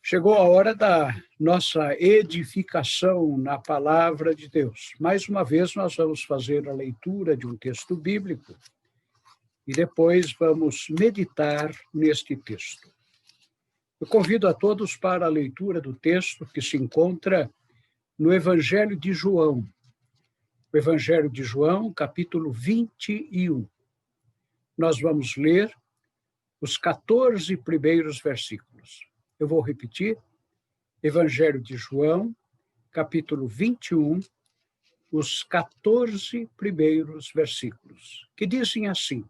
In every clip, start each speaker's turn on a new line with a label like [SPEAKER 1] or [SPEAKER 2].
[SPEAKER 1] Chegou a hora da nossa edificação na palavra de Deus. Mais uma vez, nós vamos fazer a leitura de um texto bíblico e depois vamos meditar neste texto. Eu convido a todos para a leitura do texto que se encontra no Evangelho de João. O Evangelho de João, capítulo 21. Nós vamos ler os 14 primeiros versículos. Eu vou repetir. Evangelho de João, capítulo 21, os 14 primeiros versículos, que dizem assim: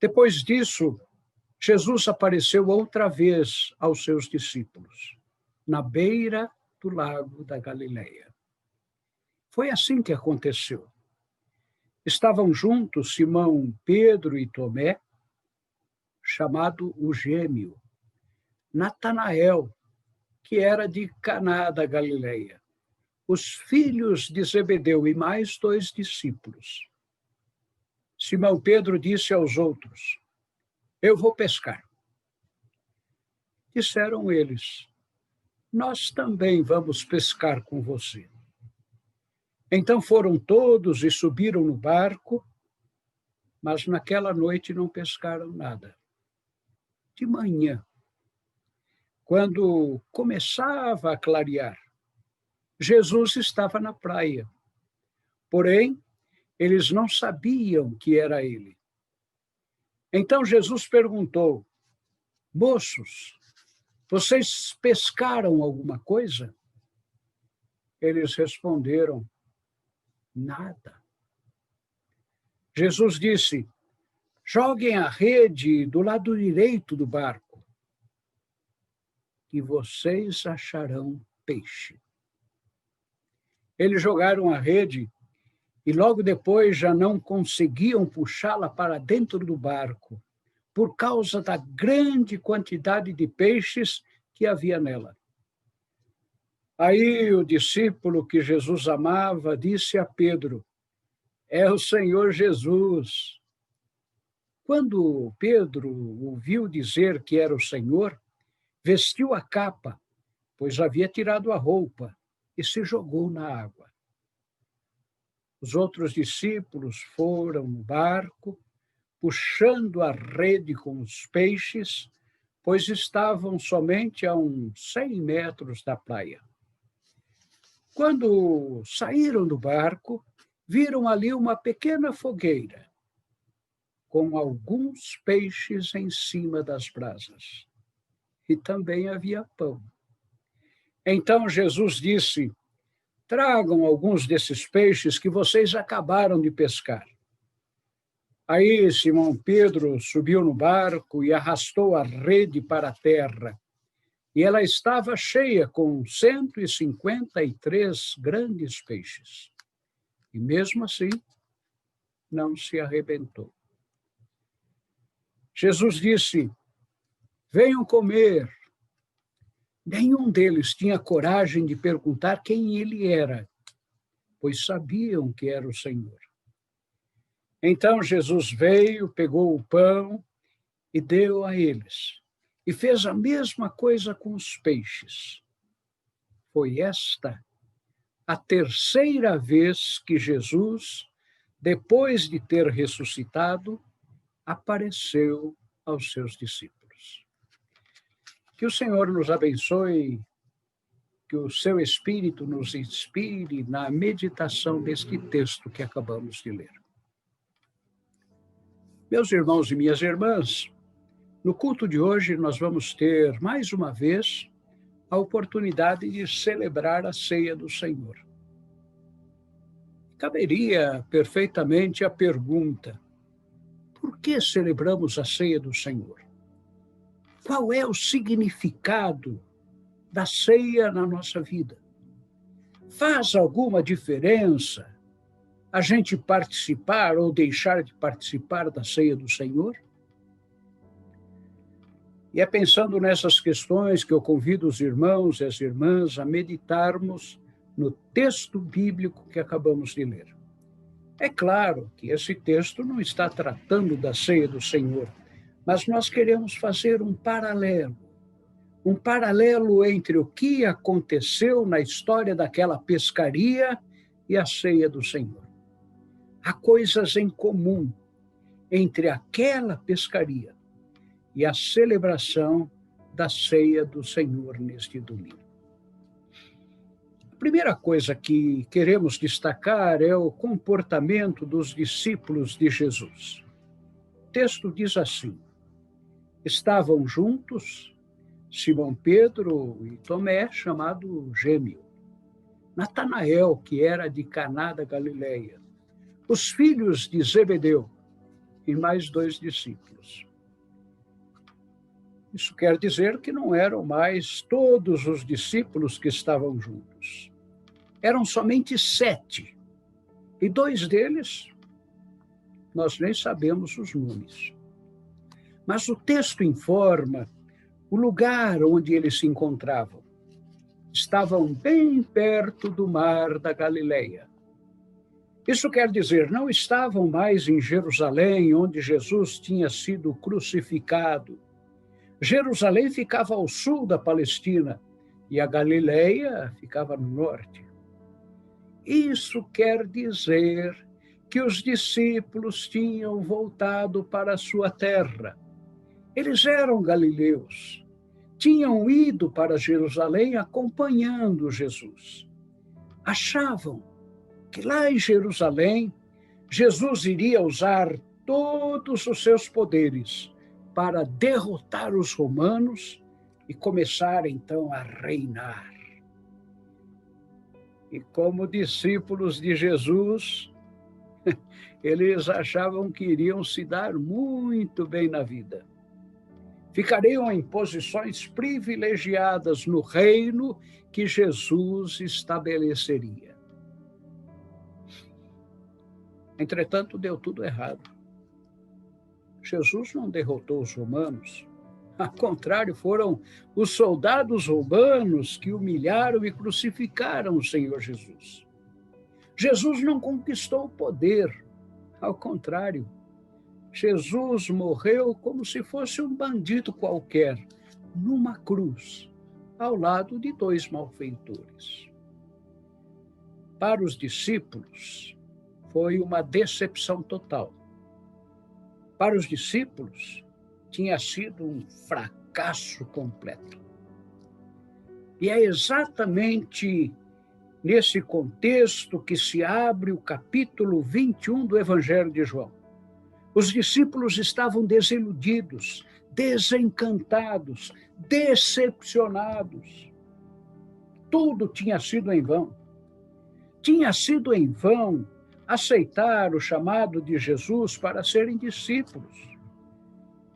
[SPEAKER 1] Depois disso, Jesus apareceu outra vez aos seus discípulos, na beira do lago da Galileia. Foi assim que aconteceu. Estavam juntos Simão, Pedro e Tomé, chamado o Gêmeo, Natanael, que era de Caná da Galileia, os filhos de Zebedeu e mais 2 discípulos. Simão Pedro disse aos outros: Eu vou pescar. Disseram eles: Nós também vamos pescar com você. Então foram todos e subiram no barco, mas naquela noite não pescaram nada. De manhã, quando começava a clarear, Jesus estava na praia. Porém, eles não sabiam que era ele. Então Jesus perguntou: Moços, vocês pescaram alguma coisa? Eles responderam: Nada. Jesus disse: Joguem a rede do lado direito do barco e vocês acharão peixe. Eles jogaram a rede e logo depois já não conseguiam puxá-la para dentro do barco, por causa da grande quantidade de peixes que havia nela. Aí o discípulo que Jesus amava disse a Pedro: É o Senhor Jesus. Quando Pedro ouviu dizer que era o Senhor, vestiu a capa, pois havia tirado a roupa, e se jogou na água. Os outros discípulos foram no barco, puxando a rede com os peixes, pois estavam somente a uns 100 metros da praia. Quando saíram do barco, viram ali uma pequena fogueira, com alguns peixes em cima das brasas. E também havia pão. Então Jesus disse: Tragam alguns desses peixes que vocês acabaram de pescar. Aí Simão Pedro subiu no barco e arrastou a rede para a terra. E ela estava cheia com 153 grandes peixes. E mesmo assim, não se arrebentou. Jesus disse: Venham comer. Nenhum deles tinha coragem de perguntar quem ele era, pois sabiam que era o Senhor. Então Jesus veio, pegou o pão e deu a eles, e fez a mesma coisa com os peixes. Foi esta a terceira vez que Jesus, depois de ter ressuscitado, apareceu aos seus discípulos. Que o Senhor nos abençoe, que o seu Espírito nos inspire na meditação deste texto que acabamos de ler. Meus irmãos e minhas irmãs, no culto de hoje nós vamos ter, mais uma vez, a oportunidade de celebrar a ceia do Senhor. Caberia perfeitamente a pergunta: por que celebramos a ceia do Senhor? Qual é o significado da ceia na nossa vida? Faz alguma diferença a gente participar ou deixar de participar da ceia do Senhor? E é pensando nessas questões que eu convido os irmãos e as irmãs a meditarmos no texto bíblico que acabamos de ler. É claro que esse texto não está tratando da ceia do Senhor, mas nós queremos fazer um paralelo um paralelo entre o que aconteceu na história daquela pescaria e a ceia do Senhor. Há coisas em comum entre aquela pescaria e a celebração da ceia do Senhor neste domingo. A primeira coisa que queremos destacar é o comportamento dos discípulos de Jesus. O texto diz assim: estavam juntos Simão Pedro e Tomé, chamado Gêmeo, Natanael, que era de Caná da Galileia, os filhos de Zebedeu e mais 2 discípulos. Isso quer dizer que não eram mais todos os discípulos que estavam juntos. Eram somente 7. E 2 deles, nós nem sabemos os nomes. Mas o texto informa o lugar onde eles se encontravam. Estavam bem perto do mar da Galileia. Isso quer dizer, não estavam mais em Jerusalém, onde Jesus tinha sido crucificado. Jerusalém ficava ao sul da Palestina e a Galileia ficava no norte. Isso quer dizer que os discípulos tinham voltado para a sua terra. Eles eram galileus, tinham ido para Jerusalém acompanhando Jesus. Achavam que lá em Jerusalém, Jesus iria usar todos os seus poderes para derrotar os romanos e começar então a reinar. E como discípulos de Jesus, eles achavam que iriam se dar muito bem na vida. Ficariam em posições privilegiadas no reino que Jesus estabeleceria. Entretanto, deu tudo errado. Jesus não derrotou os romanos. Ao contrário, foram os soldados romanos que humilharam e crucificaram o Senhor Jesus. Jesus não conquistou o poder. Ao contrário, Jesus morreu como se fosse um bandido qualquer, numa cruz, ao lado de 2 malfeitores. Para os discípulos, foi uma decepção total. Para os discípulos, tinha sido um fracasso completo. E é exatamente nesse contexto que se abre o capítulo 21 do Evangelho de João. Os discípulos estavam desiludidos, desencantados, decepcionados. Tudo tinha sido em vão. Tinha sido em vão aceitar o chamado de Jesus para serem discípulos.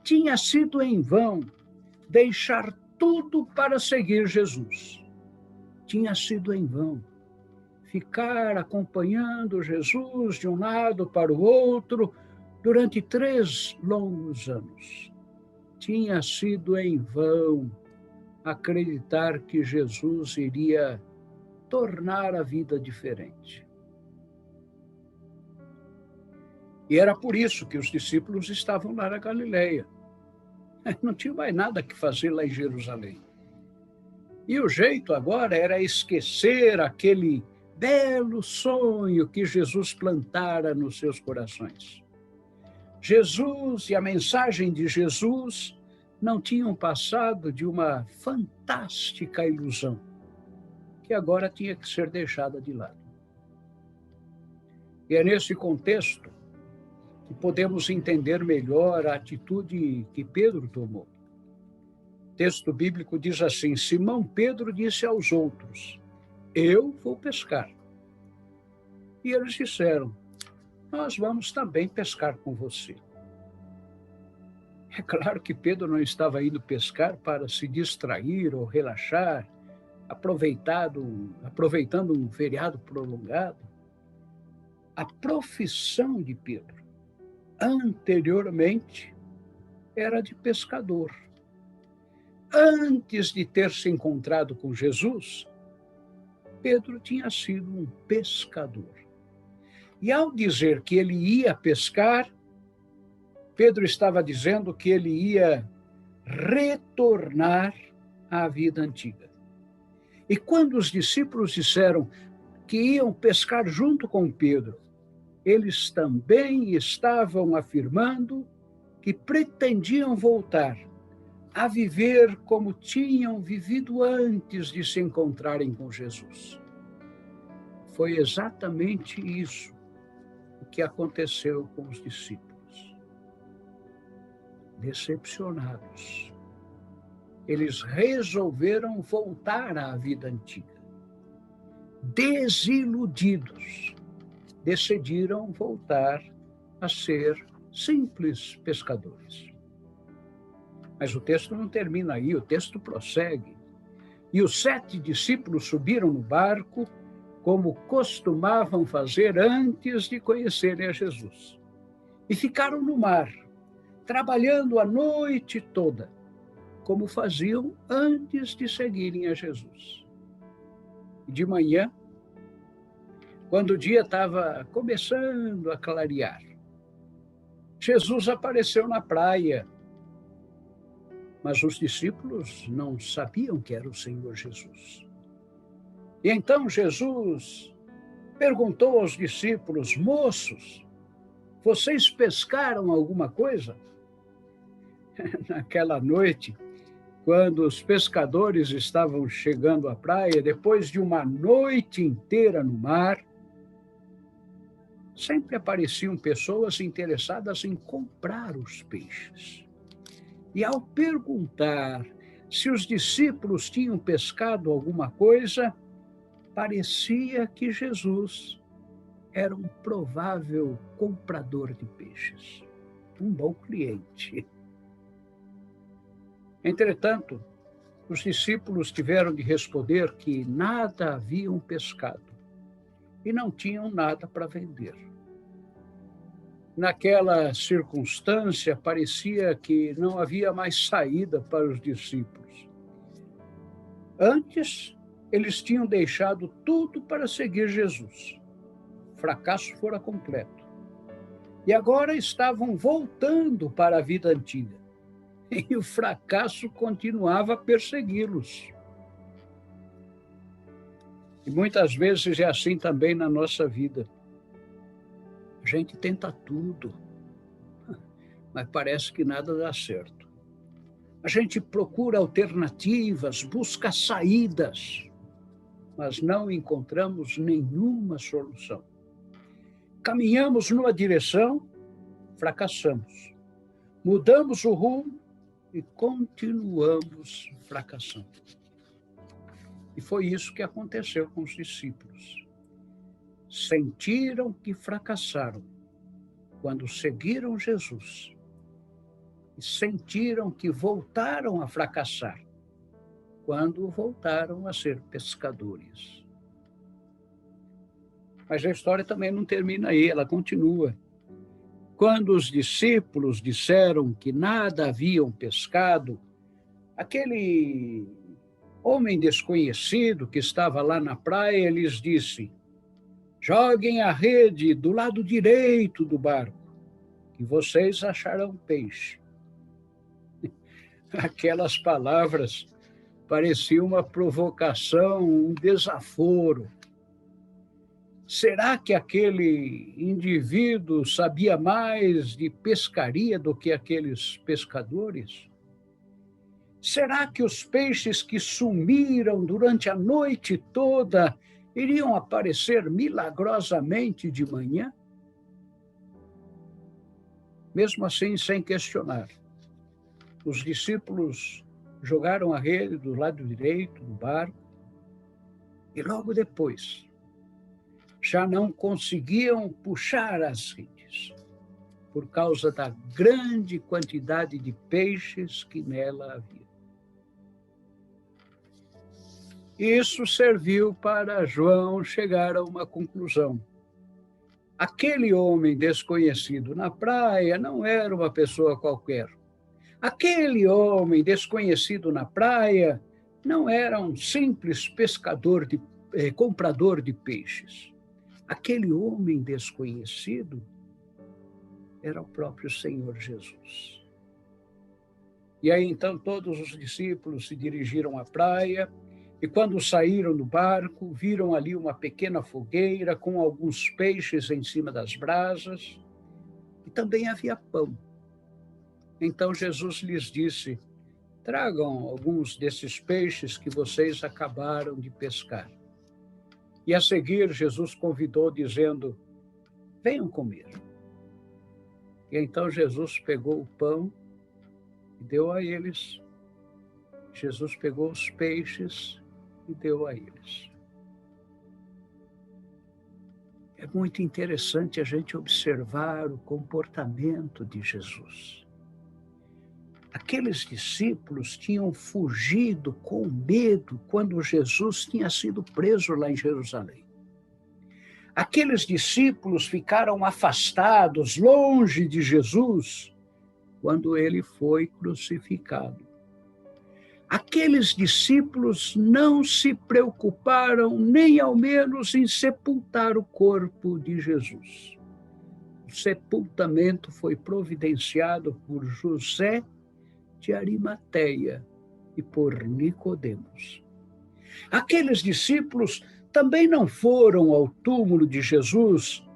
[SPEAKER 1] Tinha sido em vão deixar tudo para seguir Jesus. Tinha sido em vão ficar acompanhando Jesus de um lado para o outro durante 3 longos anos. Tinha sido em vão acreditar que Jesus iria tornar a vida diferente. E era por isso que os discípulos estavam lá na Galileia. Não tinha mais nada que fazer lá em Jerusalém. E o jeito agora era esquecer aquele belo sonho que Jesus plantara nos seus corações. Jesus e a mensagem de Jesus não tinham passado de uma fantástica ilusão, que agora tinha que ser deixada de lado. E é nesse contexto que podemos entender melhor a atitude que Pedro tomou. O texto bíblico diz assim: Simão Pedro disse aos outros: eu vou pescar. E eles disseram: nós vamos também pescar com você. É claro que Pedro não estava indo pescar para se distrair ou relaxar, aproveitando um feriado prolongado. A profissão de Pedro, anteriormente, era de pescador. Antes de ter se encontrado com Jesus, Pedro tinha sido um pescador. E ao dizer que ele ia pescar, Pedro estava dizendo que ele ia retornar à vida antiga. E quando os discípulos disseram que iam pescar junto com Pedro, eles também estavam afirmando que pretendiam voltar a viver como tinham vivido antes de se encontrarem com Jesus. Foi exatamente isso o que aconteceu com os discípulos. Decepcionados, eles resolveram voltar à vida antiga. Desiludidos, decidiram voltar a ser simples pescadores. Mas o texto não termina aí, o texto prossegue. E os 7 discípulos subiram no barco, como costumavam fazer antes de conhecerem a Jesus. E ficaram no mar, trabalhando a noite toda, como faziam antes de seguirem a Jesus. E de manhã, quando o dia estava começando a clarear, Jesus apareceu na praia, mas os discípulos não sabiam que era o Senhor Jesus. E então Jesus perguntou aos discípulos: moços, vocês pescaram alguma coisa? Naquela noite, quando os pescadores estavam chegando à praia, depois de uma noite inteira no mar, sempre apareciam pessoas interessadas em comprar os peixes. E ao perguntar se os discípulos tinham pescado alguma coisa, parecia que Jesus era um provável comprador de peixes, um bom cliente. Entretanto, os discípulos tiveram de responder que nada haviam pescado e não tinham nada para vender. Naquela circunstância, parecia que não havia mais saída para os discípulos. Antes, eles tinham deixado tudo para seguir Jesus. O fracasso fora completo. E agora estavam voltando para a vida antiga. E o fracasso continuava a persegui-los. E muitas vezes é assim também na nossa vida. A gente tenta tudo, mas parece que nada dá certo. A gente procura alternativas, busca saídas, mas não encontramos nenhuma solução. Caminhamos numa direção, fracassamos. Mudamos o rumo e continuamos fracassando. E foi isso que aconteceu com os discípulos. Sentiram que fracassaram quando seguiram Jesus. E sentiram que voltaram a fracassar quando voltaram a ser pescadores. Mas a história também não termina aí, ela continua. Quando os discípulos disseram que nada haviam pescado, aquele homem desconhecido que estava lá na praia lhes disse: joguem a rede do lado direito do barco, que vocês acharão peixe. Aquelas palavras pareciam uma provocação, um desaforo. Será que aquele indivíduo sabia mais de pescaria do que aqueles pescadores? Será que os peixes que sumiram durante a noite toda iriam aparecer milagrosamente de manhã? Mesmo assim, sem questionar, os discípulos jogaram a rede do lado direito do barco e logo depois já não conseguiam puxar as redes por causa da grande quantidade de peixes que nela havia. Isso serviu para João chegar a uma conclusão. Aquele homem desconhecido na praia não era uma pessoa qualquer. Aquele homem desconhecido na praia não era um simples comprador de peixes. Aquele homem desconhecido era o próprio Senhor Jesus. E aí, então, todos os discípulos se dirigiram à praia, e quando saíram do barco, viram ali uma pequena fogueira com alguns peixes em cima das brasas, e também havia pão. Então Jesus lhes disse: tragam alguns desses peixes que vocês acabaram de pescar. E a seguir, Jesus convidou, dizendo: venham comer. E então Jesus pegou o pão e deu a eles. Jesus pegou os peixes e deu a eles. É muito interessante a gente observar o comportamento de Jesus. Aqueles discípulos tinham fugido com medo quando Jesus tinha sido preso lá em Jerusalém. Aqueles discípulos ficaram afastados, longe de Jesus, quando ele foi crucificado. Aqueles discípulos não se preocuparam nem ao menos em sepultar o corpo de Jesus. O sepultamento foi providenciado por José de Arimateia e por Nicodemos. Aqueles discípulos também não foram ao túmulo de Jesus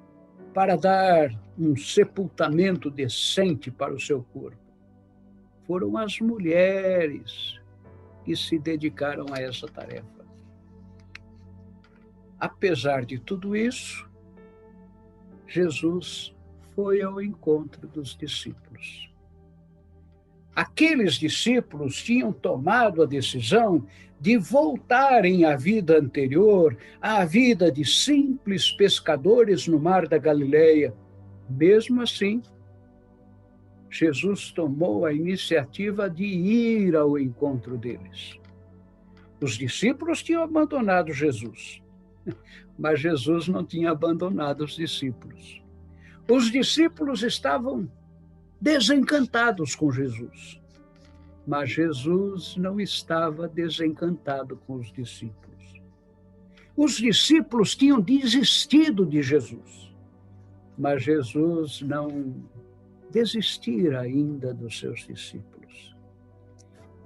[SPEAKER 1] para dar um sepultamento decente para o seu corpo. Foram as mulheres que se dedicaram a essa tarefa. Apesar de tudo isso, Jesus foi ao encontro dos discípulos. Aqueles discípulos tinham tomado a decisão de voltarem à vida anterior, à vida de simples pescadores no mar da Galileia. Mesmo assim, Jesus tomou a iniciativa de ir ao encontro deles. Os discípulos tinham abandonado Jesus, mas Jesus não tinha abandonado os discípulos. Os discípulos estavam desencantados com Jesus, mas Jesus não estava desencantado com os discípulos. Os discípulos tinham desistido de Jesus, mas Jesus não desistira ainda dos seus discípulos.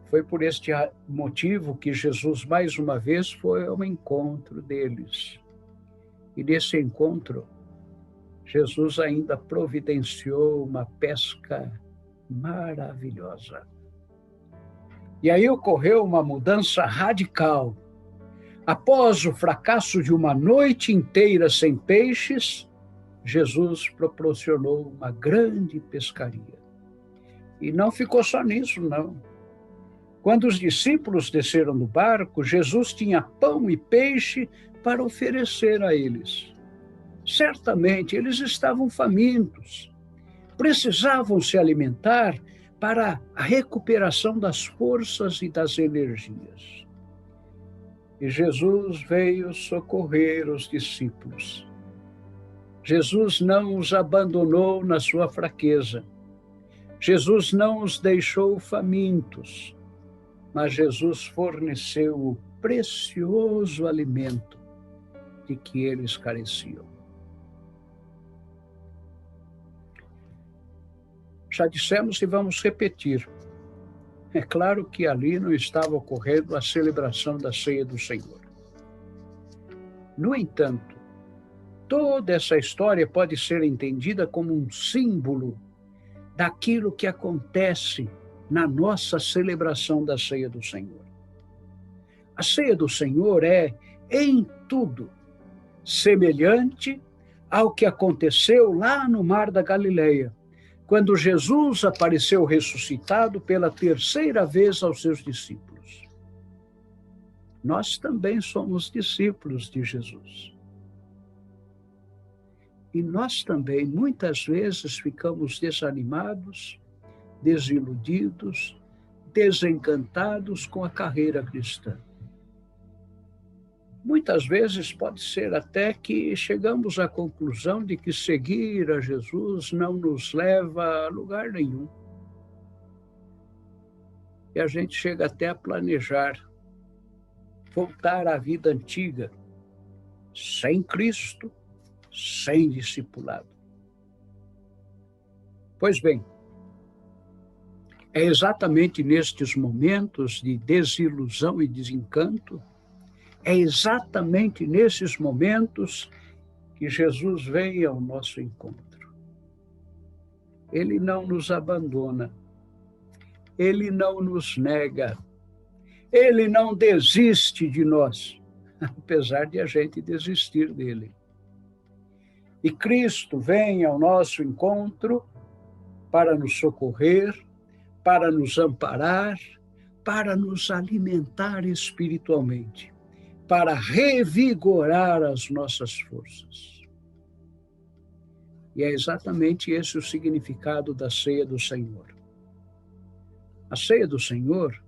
[SPEAKER 1] Foi por este motivo que Jesus, mais uma vez, foi ao encontro deles. E nesse encontro, Jesus ainda providenciou uma pesca maravilhosa. E aí ocorreu uma mudança radical. Após o fracasso de uma noite inteira sem peixes, Jesus proporcionou uma grande pescaria. E não ficou só nisso, não. Quando os discípulos desceram do barco, Jesus tinha pão e peixe para oferecer a eles. Certamente eles estavam famintos, precisavam se alimentar para a recuperação das forças e das energias. E Jesus veio socorrer os discípulos. Jesus não os abandonou na sua fraqueza. Jesus não os deixou famintos, mas Jesus forneceu o precioso alimento de que eles careciam. Já dissemos e vamos repetir. É claro que ali não estava ocorrendo a celebração da ceia do Senhor. No entanto, toda essa história pode ser entendida como um símbolo daquilo que acontece na nossa celebração da ceia do Senhor. A ceia do Senhor é, em tudo, semelhante ao que aconteceu lá no Mar da Galileia, quando Jesus apareceu ressuscitado pela terceira vez aos seus discípulos. Nós também somos discípulos de Jesus. E nós também, muitas vezes, ficamos desanimados, desiludidos, desencantados com a carreira cristã. Muitas vezes pode ser até que chegamos à conclusão de que seguir a Jesus não nos leva a lugar nenhum. E a gente chega até a planejar voltar à vida antiga, sem Cristo, sem discipulado. Pois bem, É exatamente nestes momentos de desilusão e desencanto, é exatamente nesses momentos que Jesus vem ao nosso encontro. Ele não nos abandona, Ele não nos nega, Ele não desiste de nós, apesar de a gente desistir dele. E Cristo vem ao nosso encontro para nos socorrer, para nos amparar, para nos alimentar espiritualmente, para revigorar as nossas forças. E é exatamente esse o significado da ceia do Senhor. A ceia do Senhor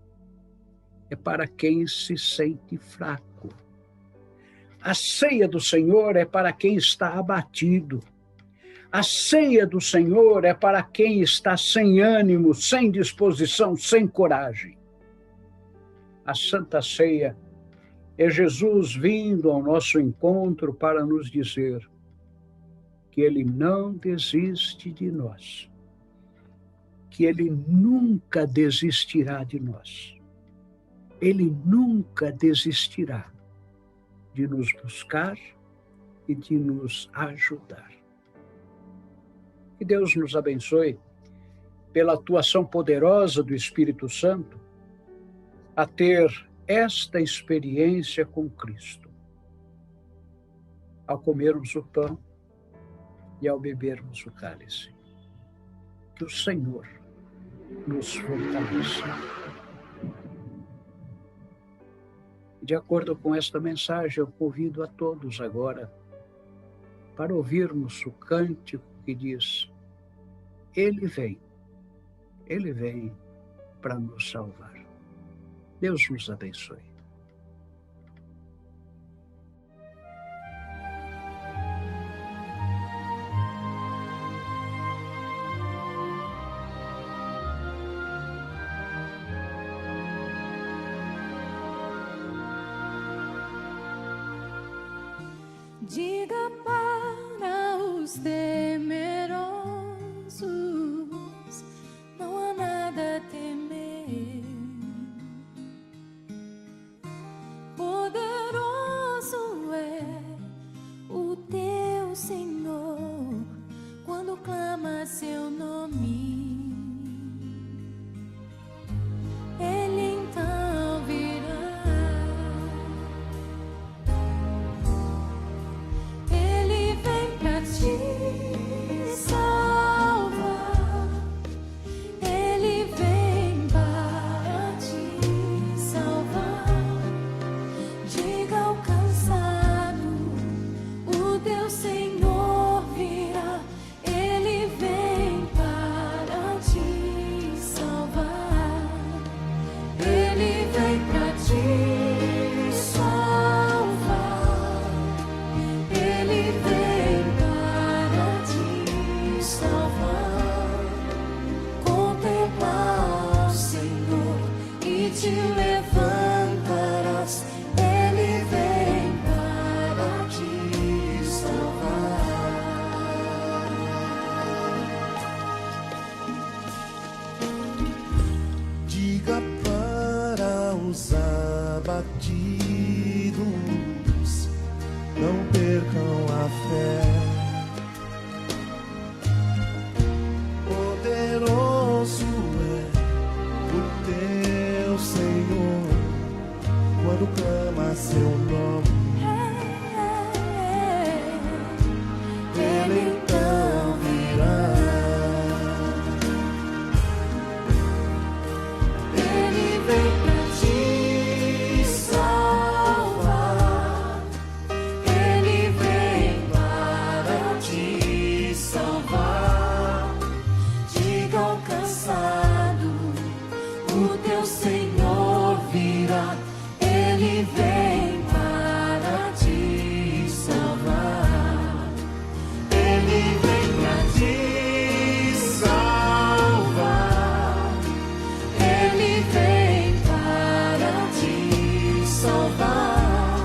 [SPEAKER 1] é para quem se sente fraco. A ceia do Senhor é para quem está abatido. A ceia do Senhor é para quem está sem ânimo, sem disposição, sem coragem. A Santa Ceia é Jesus vindo ao nosso encontro para nos dizer que Ele não desiste de nós, que Ele nunca desistirá de nós. Ele nunca desistirá de nos buscar e de nos ajudar. Que Deus nos abençoe pela atuação poderosa do Espírito Santo a ter esta experiência com Cristo, ao comermos o pão e ao bebermos o cálice. Que o Senhor nos fortaleça. De acordo com esta mensagem, eu convido a todos agora para ouvirmos o cântico que diz: Ele vem para nos salvar. Deus nos abençoe.
[SPEAKER 2] Diga para os temerosos, não há nada a temer. Poderoso é o teu Senhor quando clama seu nome. Ele então virá.
[SPEAKER 3] Abatidos, não percam a fé. Poderoso é o teu Senhor quando clama seu nome. Ele então virá. Ele vem pra ti salvar. Ele vem para te salvar. Diga ao cansado, o teu Senhor virá. Ele vem para te salvar. Ele vem para te salvar. Ele vem para te salvar.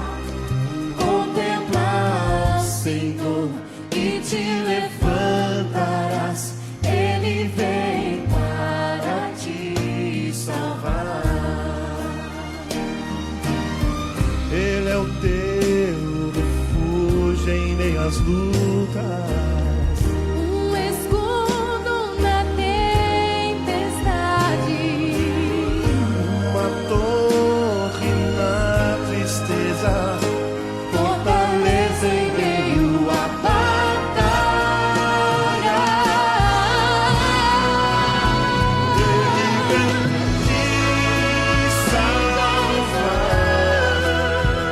[SPEAKER 3] Contemplar, Senhor, e te levantarás. Ele vem para te nas lutas,
[SPEAKER 2] um escudo na tempestade,
[SPEAKER 3] uma torre na tristeza,
[SPEAKER 2] fortaleza em meio à batalha.
[SPEAKER 3] Ele vem te salvar,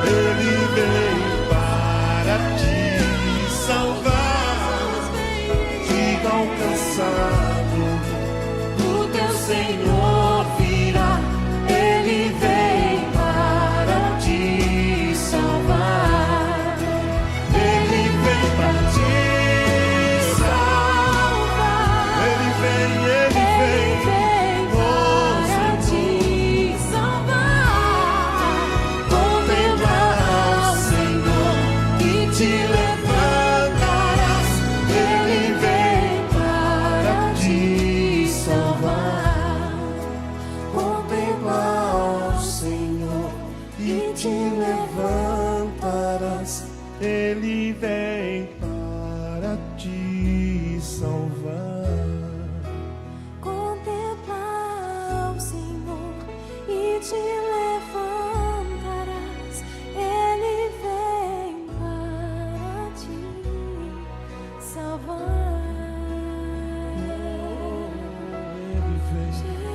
[SPEAKER 3] Ele vem para te salvar. Diga ao cansado,
[SPEAKER 2] O teu Senhor virá, Ele vem para te salvar.
[SPEAKER 3] Ele vem para te salvar.
[SPEAKER 2] Salvar.
[SPEAKER 3] Ele vem,
[SPEAKER 2] Ele vem
[SPEAKER 3] oh
[SPEAKER 2] para te salvar. Contemplar ao Senhor e te levantarás. Ele vem para te salvar.
[SPEAKER 3] contemplar ao Senhor e te levantarás. Ele vem para te salvar.
[SPEAKER 2] Contemplar o Senhor e te levantarás. Ele vem para te salvar.
[SPEAKER 3] Ele vem